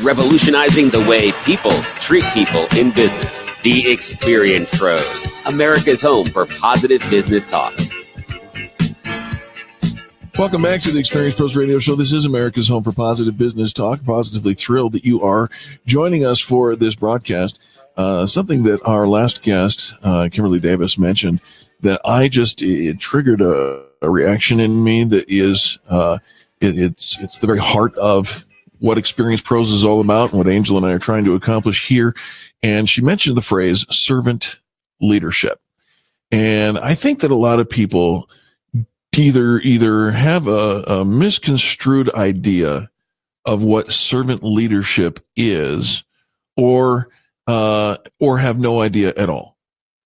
revolutionizing the way people treat people in business. The Experience Pros, America's home for positive business talk. Welcome back to the Experience Pros Radio Show. This is America's home for positive business talk. Positively thrilled that you are joining us for this broadcast. Something that our last guest, Kimberly Davis, mentioned that it triggered a reaction in me that is it's the very heart of what Experience Pros is all about and what Angel and I are trying to accomplish here. And she mentioned the phrase servant leadership. And I think that a lot of people either have a misconstrued idea of what servant leadership is, or have no idea at all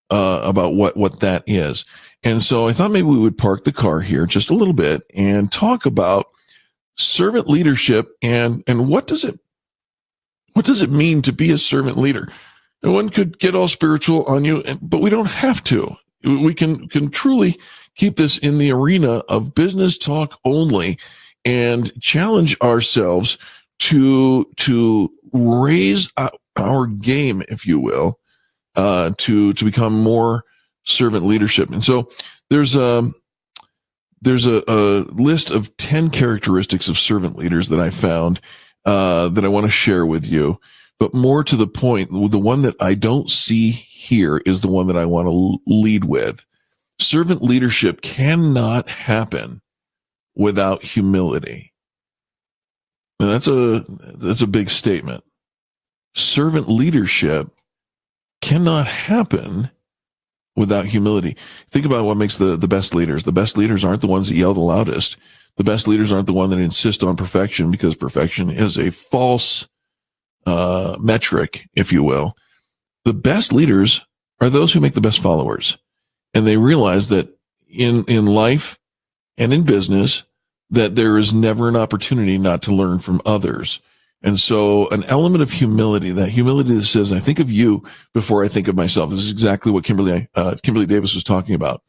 about what that is. And so I thought maybe we would park the car here just a little bit and talk about servant leadership and what does it mean to be a servant leader? And one could get all spiritual on you, but we don't have to. We can truly keep this in the arena of business talk only and challenge ourselves to raise our game, if you will, to become more servant leadership. And so there's a list of 10 characteristics of servant leaders that I found that I want to share with you. But more to the point, the one that I don't see here is the one that I want to lead with. Servant leadership cannot happen without humility. Now that's a big statement. Servant leadership cannot happen without humility. Think about what makes the best leaders. The best leaders aren't the ones that yell the loudest. The best leaders aren't the ones that insist on perfection, because perfection is a false metric, if you will. The best leaders are those who make the best followers. And they realize that in life and in business, that there is never an opportunity not to learn from others. And so an element of humility, that humility that says, I think of you before I think of myself. This is exactly what Kimberly Davis was talking about.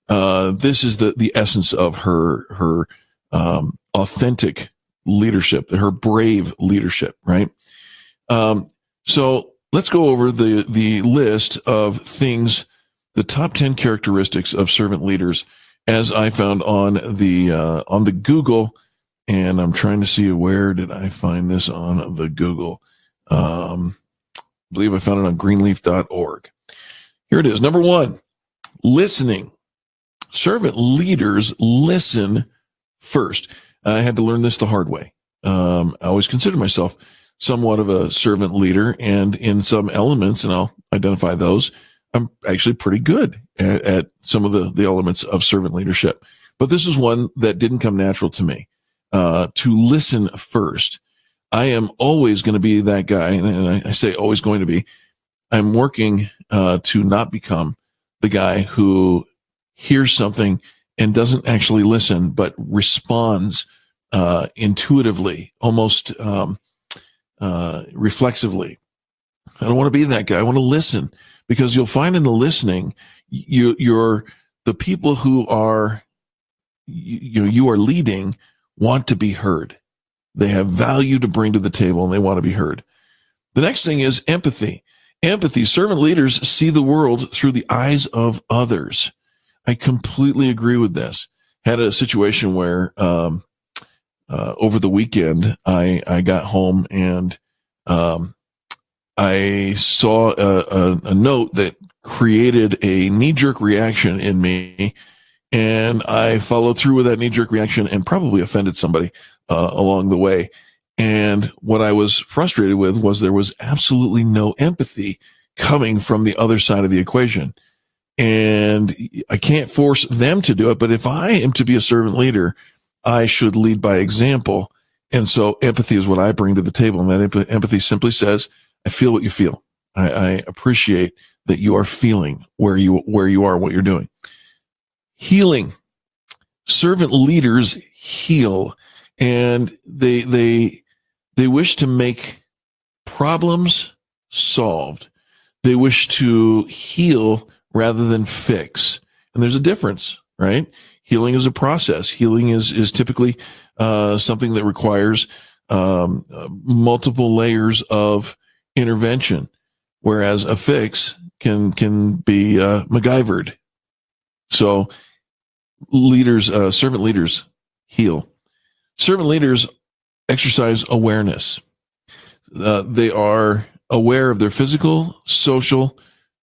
This is the essence of her authentic leadership, her brave leadership, right? So let's go over the list of things, the top 10 characteristics of servant leaders, as I found on the Google. And I'm trying to see, where did I find this on the Google? I believe I found it on greenleaf.org. Here it is. Number 1, listening. Servant leaders listen first. I had to learn this the hard way. I always considered myself somewhat of a servant leader, and in some elements, and I'll identify those, I'm actually pretty good at some of the elements of servant leadership. But this is one that didn't come natural to me. To listen first. I am always going to be that guy, and I say always going to be. I'm working to not become the guy who hears something and doesn't actually listen, but responds intuitively, almost reflexively. I don't want to be that guy. I want to listen, because you'll find in the listening, you're the people who are you are leading want to be heard. They have value to bring to the table, and they want to be heard. The next thing is empathy. Empathy. Servant leaders see the world through the eyes of others. I completely agree with this. Had a situation where over the weekend, I got home and I saw a note that created a knee-jerk reaction in me, and I followed through with that knee-jerk reaction and probably offended somebody along the way. And what I was frustrated with was there was absolutely no empathy coming from the other side of the equation. And I can't force them to do it, but if I am to be a servant leader, I should lead by example. And so empathy is what I bring to the table. And that empathy simply says, I feel what you feel. I appreciate that you are feeling where you are, what you're doing. Healing. Servant leaders heal, and they wish to make problems solved. They wish to heal rather than fix. And there's a difference, right? Healing is a process. Healing is typically something that requires multiple layers of intervention, whereas a fix can be MacGyvered. So servant leaders heal. Servant leaders exercise awareness. They are aware of their physical, social,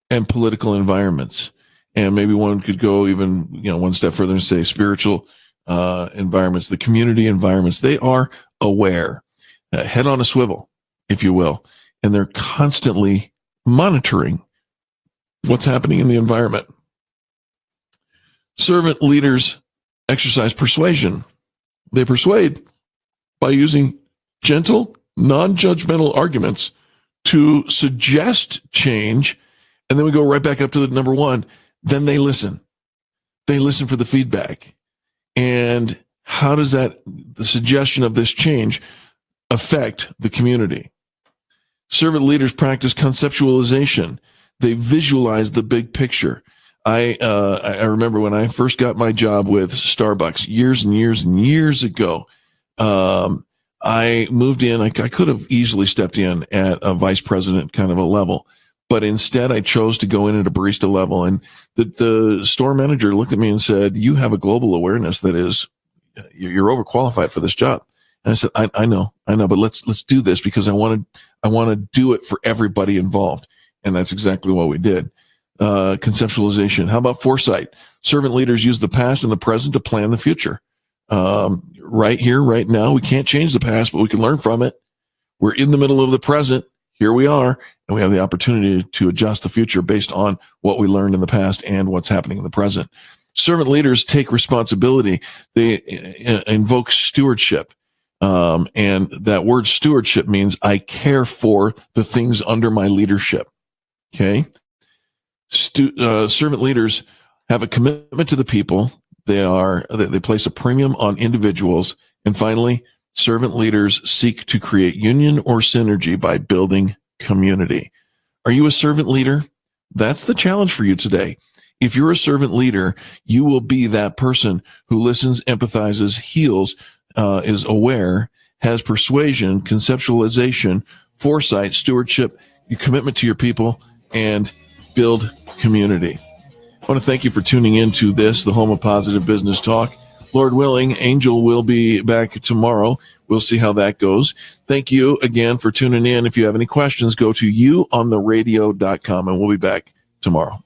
and political environments. And maybe one could go even, one step further and say spiritual environments, the community environments. They are aware, head on a swivel, if you will, and they're constantly monitoring what's happening in the environment. Servant leaders exercise persuasion. They persuade by using gentle, non-judgmental arguments to suggest change. And then we go right back up to the number one. Then they listen. They listen for the feedback. And how does the suggestion of this change affect the community? Servant leaders practice conceptualization. They visualize the big picture. I remember when I first got my job with Starbucks years and years and years ago, I moved in. I could have easily stepped in at a vice president kind of a level, but instead I chose to go in at a barista level. And the store manager looked at me and said, "You have a global awareness that is, you're overqualified for this job." And I said, I know, but let's do this because I want to do it for everybody involved. And that's exactly what we did. Conceptualization. How about foresight? Servant leaders use the past and the present to plan the future. Right here, right now, we can't change the past, but we can learn from it. We're in the middle of the present. Here we are, and we have the opportunity to adjust the future based on what we learned in the past and what's happening in the present. Servant leaders take responsibility. They invoke stewardship. And that word stewardship means I care for the things under my leadership. Okay. Servant leaders have a commitment to the people. They place a premium on individuals. And finally, servant leaders seek to create union or synergy by building community. Are you a servant leader? That's the challenge for you today. If you're a servant leader, you will be that person who listens, empathizes, heals, is aware, has persuasion, conceptualization, foresight, stewardship, your commitment to your people, and build community. I want to thank you for tuning in to this, the home of positive business talk. Lord willing, Angel will be back tomorrow. We'll see how that goes. Thank you again for tuning in. If you have any questions, go to youontheradio.com, and we'll be back tomorrow.